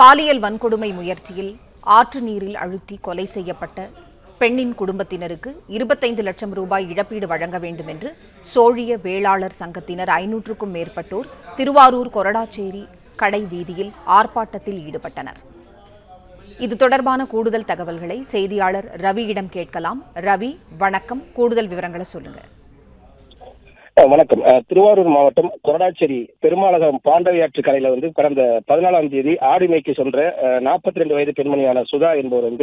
பாலியல் வன்கொடுமை முயற்சியில் ஆற்று நீரில் அழுத்தி கொலை செய்யப்பட்ட பெண்ணின் குடும்பத்தினருக்கு 25 லட்சம் ரூபாய் இழப்பீடு வழங்க வேண்டும் என்று சோழிய வேளாளர் சங்கத்தினர் 500க்கும் மேற்பட்டோர் திருவாரூர் கொரடாச்சேரி கடை வீதியில் ஆர்ப்பாட்டத்தில் ஈடுபட்டனர். இது தொடர்பான கூடுதல் தகவல்களை செய்தியாளர் ரவியிடம் கேட்கலாம். ரவி, வணக்கம். கூடுதல் விவரங்களை சொல்லுங்க. வணக்கம். திருவாரூர் மாவட்டம் கொரடாச்சேரி பெருமாளகம் பாண்டவையாற்று கரையில கடந்த 14ஆம் தேதி ஆடு மேய்க்க சென்ற 42 வயது பெண்மணியான சுதா என்பவர்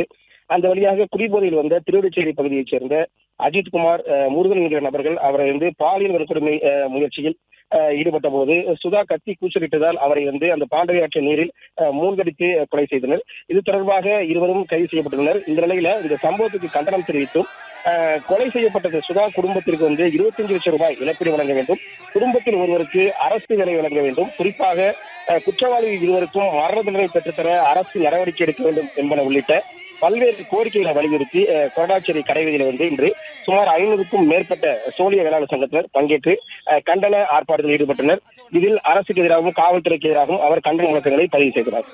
அந்த வழியாக குடிபோதையில் வந்த திருவடிச்சேரி பகுதியைச் சேர்ந்த அஜித்குமார், முருகன் என்கிற நபர்கள் அவரை பாலியல் வன்கொடுமை முயற்சியில் ஈடுபட்ட போது சுதா கத்தி கூச்சலிட்டதால் அவரை அந்த பாண்டவையாற்று நீரில் மூழ்கடித்து கொலை செய்தனர். இது தொடர்பாக இருவரும் கைது செய்யப்பட்டுள்ளனர். இந்த நிலையில இந்த சம்பவத்துக்கு கண்டனம் தெரிவித்தும் கொலை செய்யப்பட்ட சுதா குடும்பத்திற்கு 25 லட்சம் ரூபாய் இழப்பீடு வழங்க வேண்டும், குடும்பத்தில் ஒருவருக்கு அரசு வேலை வழங்க வேண்டும், குறிப்பாக குற்றவாளி இருவருக்கும் மரண தண்டனை பெற்றுத்தர அரசு நடவடிக்கை எடுக்க வேண்டும் என்பன உள்ளிட்ட பல்வேறு கோரிக்கைகளை வலியுறுத்தி கொரடாச்சேரி கடைவீதியில் இன்று சுமார் 500க்கும் மேற்பட்ட சோழிய வேளாளர் சங்கத்தினர் பங்கேற்று கண்டன ஆர்ப்பாட்டத்தில் ஈடுபட்டனர். இதில் அரசுக்கு எதிராகவும் காவல்துறைக்கு எதிராகவும் அவர் கண்டன முழக்கங்களை பதிவு செய்கிறார்.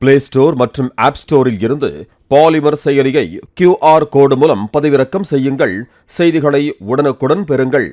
பிளே ஸ்டோர் மற்றும் ஆப் ஸ்டோரில் இருந்து பாலிமர் செயலியை QR கோடு மூலம் பதிவிறக்கம் செய்யுங்கள். செய்திகளை உடனுக்குடன் பெறுங்கள்.